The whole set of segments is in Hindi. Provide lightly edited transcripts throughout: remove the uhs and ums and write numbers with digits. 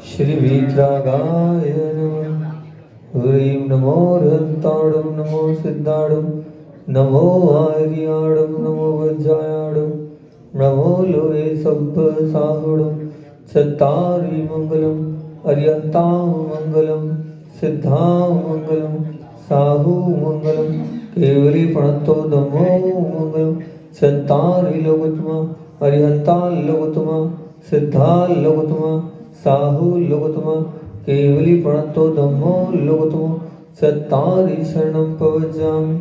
श्रीवीतरागाय नमः। ह्रीं नमो रन्ताडं नमो सिद्धाडं नमो आर्याडं नमो वज्रायाडं नमो लोये सब्बसाहुडं सत्तारि मङ्गलम् अर्यन्तां मङ्गलं सिद्धां मङ्गलं साहु मङ्गलं केवली प्रणतो नमो मङ्गलं सत्तारि लोकोत्तमा अर्यन्तां लोकोत्तमा सिद्धा लोकोत्तमा साहु लोकोत्तमा केवली प्रणतो धम्मो लोकोत्तमो सत्तारि शरणं प्रवज्जामि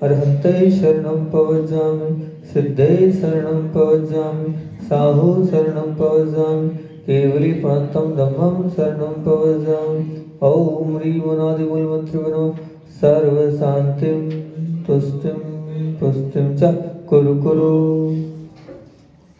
अर्हन्ते शरणं प्रवज्जामि सिद्धे शरणं प्रवज्जामि साहु शरणं प्रवज्जामि केवली प्रणतं धम्मं शरणं प्रवज्जामि। ॐ ह्रीं अनादिमूलमन्त्रविनो सर्वशान्तिं तुष्टिं पुष्टिं च कुरु कुरु।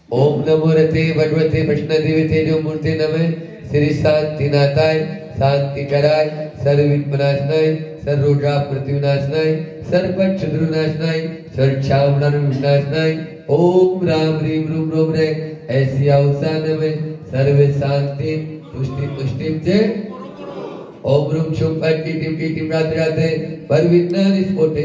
ओम नमो रते भगवते वैष्णदेवी तेजो मूर्ति नमः। श्री शांतिनाथाय शांति कराय सर्वविघ्ननाशनाय सर्वरोगा प्रतिविनाशनाय सर्वक्षुद्रनाशनाय सर्वक्षामणन विनाशनाय ओम राम ह्रीं रूम रोम रे ऐसी औसा नमः। सर्व शांति पुष्टि पुष्टि चे ओम रूम शुभ कीटिम रात राते परविज्ञान स्फोटे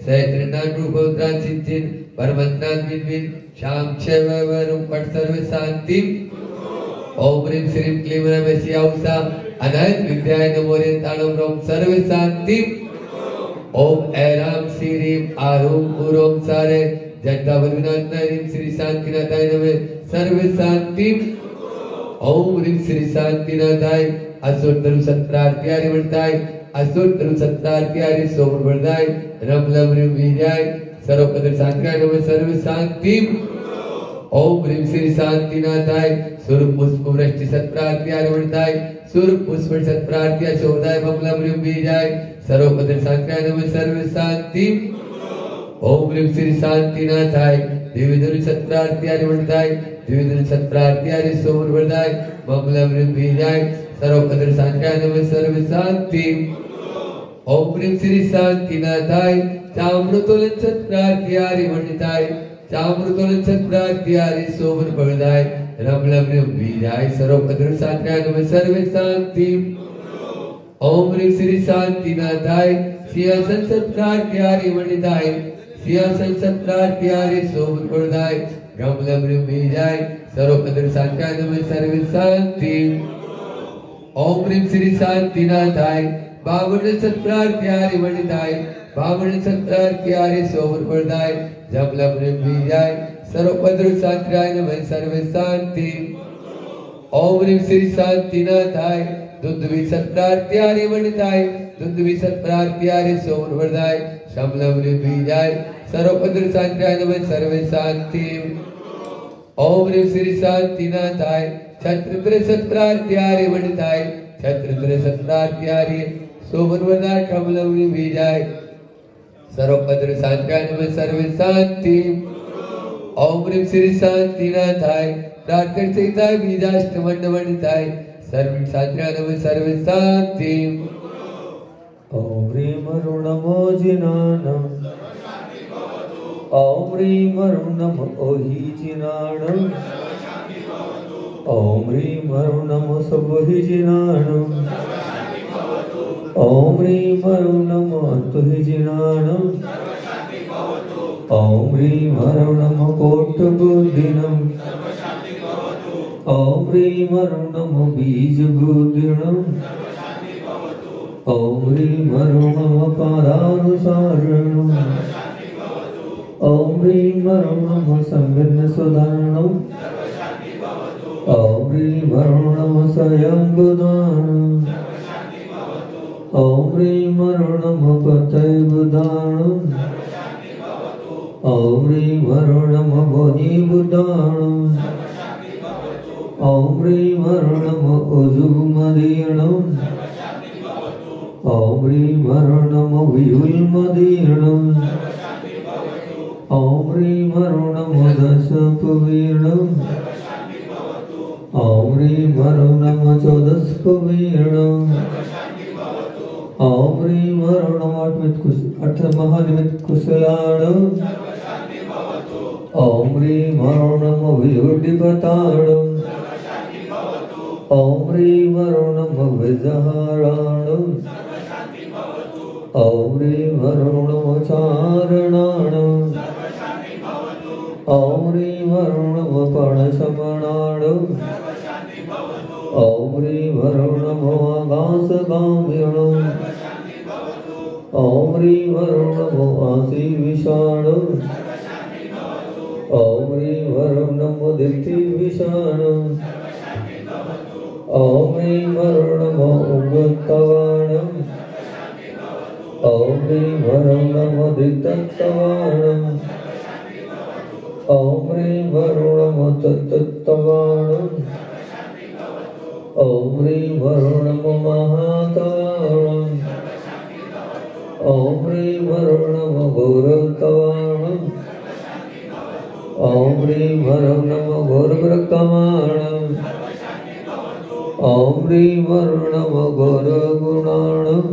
सहस्रनाम रूप त्रांसिचिन परमज्ञान विन शाम छववरुम पट सर्व शांति। ओम ह्रीं श्रीं क्लीं नमः औसा अनंत विद्याय नमो ताणम रोम सर्व शांति। ओम ऐराम श्रीं आरुम पुरोम सारे जगदा विनाशनाय ह्रीं श्री शांतिनाथाय नमः सर्व शांति। ओम ह्रीं श्री शांतिनाथाय असुर सत्रार्त्यारि वर्ताय असुर सत्रार्त्यारि सोम वर्ताय रमलम ह्रीं विजय सर्वपद शांतिनाय नमः सर्व शांति। ओम ह्रीं श्री शांतिनाथाय सुर पुष्प वृष्टि सत्प्रार्त्यारि वर्ताय सुर पुष्प सत्प्रार्त्या शोधाय ममलम ह्रीं विजय सर्वपद शांतिनाय नमः सर्व शांति। ओम ह्रीं श्री शांतिनाथाय द्विविध सत्प्रार्त्यारि वर्ताय द्विविध सत्प्रार्त्यारि सोम वर्ताय ममलम ह्रीं विजय सर्वपद शांतिनाय नमः सर्व शांति। ओम ह्रीं श्री शांतिनाथाय चामृतोलन सत्प्रार्त्यारि वर्ताय चामृतोलन सत्प्रार्त्यारि सोम वर्ताय रमलम ह्रीं विजय सर्वपद शांतिनाय नमः सर्व शांति। ओम ह्रीं श्री शांतिनाथाय सिंहासन सत्प्रार्त्यारि वर्ताय सिंहासन सत्प्रार्त्यारि सोम वर्ताय रमलम ह्रीं विजय सर्वपद शांतिनाय नमः सर्व शांति। ओम ह्रीं श्री शांतिनाथाय बावन्न सत्प्रार्त्यारि वर्ताय बावन्न सत्प्रार्त्यारि सोम वर्ताय रमलम ह्रीं विजय सर्वपद शांतिनाय नमः सर्व शांति। ओम ह्रीं श्री शांतिनाथाय दुंदुभि सत्प्रार्त्यारि वर्ताय दुंदुभि सत्प्रार्त्यारि सोम वर्ताय रमलम ह्रीं विजय सर्वपद शांतिनाय नमः सर्व शांति। ओम ह्रीं श्री शांतिनाथाय छत्रत्र सत्प्रार्त्यारि वर्ताय छत्रत्र सत्प्रार्त्यारि सोम वर्ताय रमलम ह्रीं विजय सर्वपद शांतिनाय नमः सर्व शांति। ओम ह्रीं श्री शांतिनाथाय प्रार्थना सहिताय बीजाष्टमंड वर्ताय सर्व शांतिनाय नमः सर्व शांति। ॐ ह्रीं अरुणमो जिनानं ॐ ह्रीं अरुणम ओहि जिनानं ॐ ह्रीं अरुणम सबहि जिनानं ॐ ह्रीं अरुणम तुहि जिनानं ॐ ह्रीं अरुणम कोटबुद्धिनं ॐ ह्रीं अरुणम बीजबुद्धिनं ॐ ह्रीं अरुणम पादानुसारणं ॐ ह्रीं अरुणम संविघ्नसुधारणं ॐ ह्रीं अरुणम स्वयंबुधारणं ॐ ह्रीं अरुणम पतयबुधारणं ॐ ह्रीं अरुणम भोजिबुधारणं ॐ ह्रीं अरुणम उजुमदीर्णं ॐ ह्रीं अरुणम विहुल्मदीर्णं ॐ ह्रीं अरुणम दशपवीर्णं ॐ ह्रीं अरुणम चौदशपवीर्णं ॐ ह्रीं अरुणम अष्टमहानिमित्त कुशलाणं ॐ ह्रीं अरुणम विलुडिपताणं ॐ ह्रीं वरुणं विजहाराणं ॐ ह्रीं वरुणोच्चारणाणं ॐ ह्रीं वरुणमपणशमनाणं ॐ ह्रीं वरुणमागासगामिणं ॐ ह्रीं वरुणमासीविषाणं ॐ ह्रीं वरुणमुदितिविषाणं ॐ ह्रीं वरुणमुगतवाणं ॐ ह्रीं वरुणमुदितत्तवाणं ॐ ह्रीं वरुणमुतत्तवाणं ॐ ह्रीं वरुणमहातवाणं ॐ ह्रीं वरुणमघोरतवाणं ॐ ह्रीं वरुणमघोरप्रकमाणं ॐ ह्रीं वरुणमघोरगुणाणं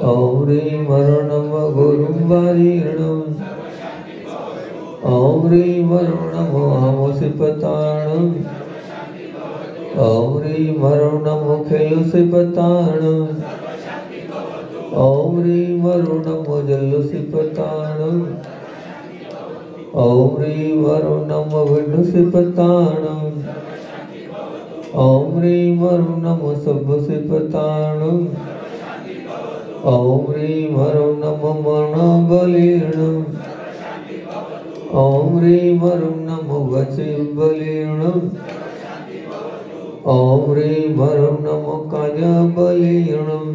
ॐ ह्रीं वरुणमघोरुम्बरीर्णं ॐ ह्रीं वरुणमहामुसिपताणं ॐ ह्रीं वरुणमुखयुसिपताणं ॐ ह्रीं वरुणमजलुसिपताणं ॐ ह्रीं वरुणमविडुसिपताणं ॐ ह्रीं वरुणमसुभुसिपताणं ॐ ह्रीं वरुणममणबलीर्णं ॐ ह्रीं वरुणमवचिबलीर्णं ॐ ह्रीं वरुणमकायबलीर्णं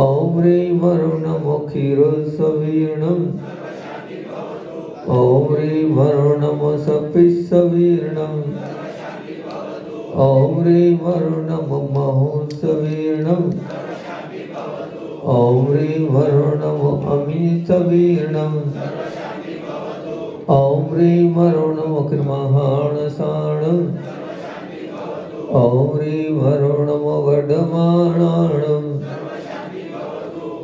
ॐ ह्रीं वरुणमक्षीरसवीर्णं ॐ ह्रीं वरुणमसपिस्सवीर्णं ॐ ह्रीं वरुणममहोत्सवीर्णं ॐ ह्रीं वरुणमअमितवीर्णं ॐ ह्रीं वरुणमकृमहाणसाणं ॐ ह्रीं वरुणमवडमाणाणं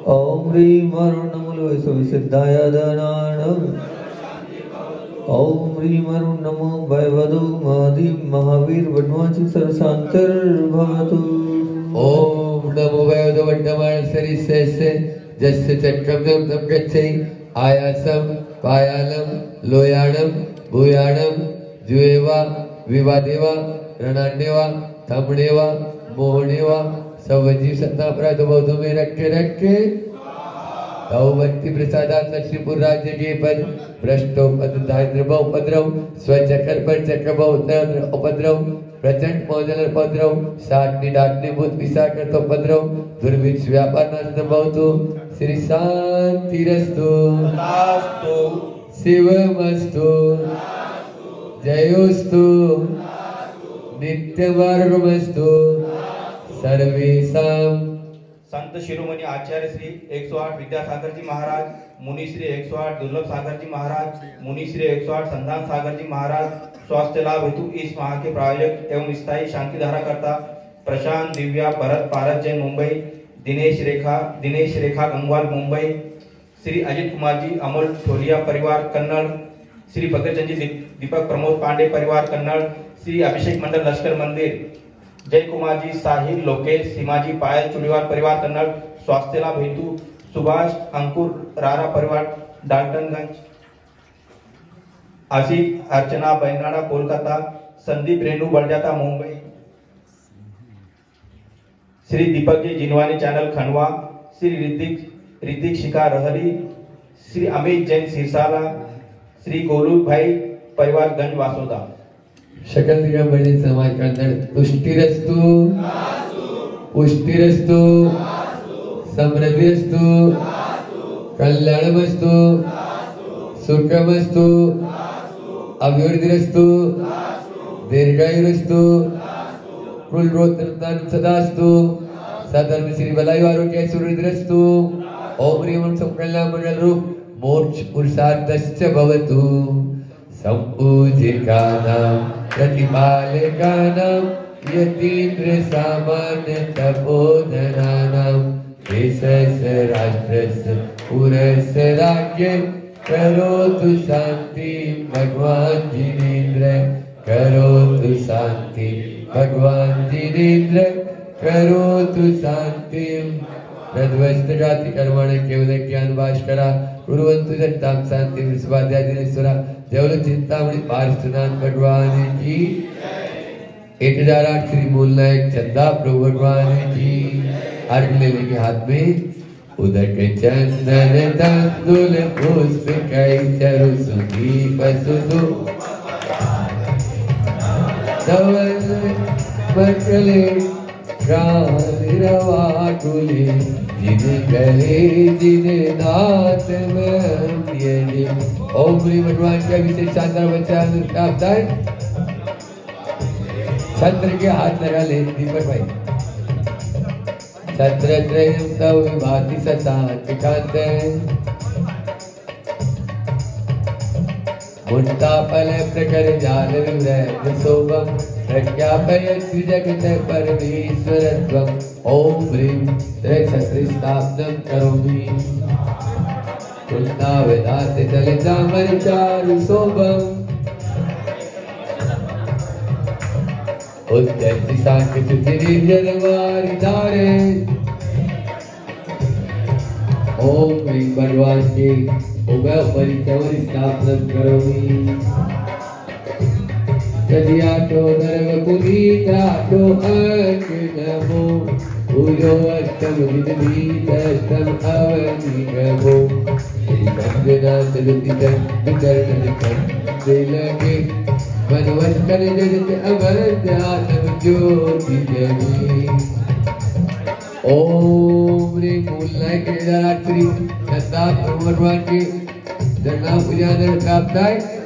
ॐ ह्रीं वरुणमुलविशुविसिद्धायधनाणं ॐ ह्रीं वरुणमो वैवदो महदीं महावीर वड्वाचि सरसान्तर्भवतु ओम नमो वैवदो वड्डमाण सरिसस्य जस्य चक्रम दम गच्छै आयासम पायालम लोयाणम भूयाणम जुएवा विवादेवा रणान्यवा थमणेवा मोहनेवा सवजी सत्तापराध बौद्ध में रखे रखे भक्ति प्रसादात लक्ष्मीपुर राज्य के पद भ्रष्टोपद दारिद्र उपद्रव स्वचक्र पर चक्र उपद्रव प्रचंड मौजल उपद्रव साठनी डाटनी भूत पिशाच उपद्रव दुर्भिक्ष व्यापार नाश बहुतो श्री शांतिरस्तु शिवमस्तु जयोस्तु नित्यमार्गमस्तु सर्वेषां संत शिरोमणी आचार्य श्री 108 विद्यासागर जी महाराज, मुनि श्री 108 दुर्लभ सागर जी महाराज, मुनि श्री 108 संधान सागर जी महाराज स्वास्थ्य लाभ हेतु इस माह के प्रायोजक एवं स्थायी शांति धारा करता प्रशांत दिव्या भरत पारस जैन मुंबई, दिनेश रेखा गंगवाल मुंबई, श्री अजित कुमार जी अमोल ठोलिया परिवार कन्नड़, श्री भद्रचंद जी दीपक प्रमोद पांडे परिवार कन्नड़, श्री अभिषेक मंडल लश्कर मंदिर, जय कुमार जी साहिल लोकेश सीमाजी पायल चुड़ीवाल परिवार कन्नड़ स्वास्थ्य लाभ हेतु, सुभाष अंकुर रारा परिवार डाल्टनगंज, आसिफ अर्चना बैनाड़ा कोलकाता, संदीप रेणु बड़जाता मुंबई, श्री दीपक जी जिनवानी चैनल खंडवा, श्री ऋतिक शिखा रहरी, श्री अमित जैन सिरसाला, श्री गोलू भाई परिवार गंज वासोदा। शकल दिगंबरी समाज के अंदर तुष्टिरस्तु पुष्टिरस्तु समृद्धिरस्तु कल्याणमस्तु सुखमस्तु अभिवृद्धिरस्तु दीर्घायुरस्तु कुलरोत्रतान सदास्तु सधर्म श्री बलायु आरोग्य सुहृदरस्तु ओम ह्रीं संकल्पना मंडल रूप मोक्ष पुरुषार्थश्च भवतु संपूजिकानां प्रतिपालकानां यतीन्द्र सामान्य तपोधनानां देशस्य राष्ट्रस्य पुरस्य राज्ये करोतु शान्ति भगवान् जिनेन्द्र करोतु शांति भगवान जिनेन्द्र करोतु शांति तद्वस्त जाति कर्मण केवल ज्ञान भास्करा कुर्वन्तु सत्तां शांति विश्वाद्यादिनेश्वरा जवल चिंतामणि पारिष्ठनाथ भगवान की 1008 श्री मूलनायक चंदा प्रभु भगवान की अर्घ लेने के हाथ में उदक चंदन तंदुल पुष्प कैचरु सुदीप सुदु धवल मचले रवाटुले जिन गले जिन नाथ में ओम श्री भगवान के अभिषेक शानदार बच्चा प्राप्त है छत्र के हाथ लगा ले दीपक भाई छत्र त्रयं तव विभाति सता कांते मुंडाफल प्रकर जाल विव्रत शोभम प्रज्ञापयति जगत परमेश्वरत्वं ओम ह्रीं त्रिछत्र स्थापनं करोमि कुंडावदात जलचामर चारु शोभम उद्यति सांख्य सुचिरी जलवारी धारे ओम ह्रीं भगवान के उभय परिचवर स्थापनं करोमि यदियातो नरव पुनीतातो अंक नमो उयो अष्टम विदमीतम अवनि नमो श्रीगंगना चलुतितं विचरणनिकं दिलगे मनवत कर जगत अवध्यात्म ज्योति जगी ओम रे मूलनायक 1008 श्री दत्तात्रेय भगवान के जन्म पूजा प्राप्त है।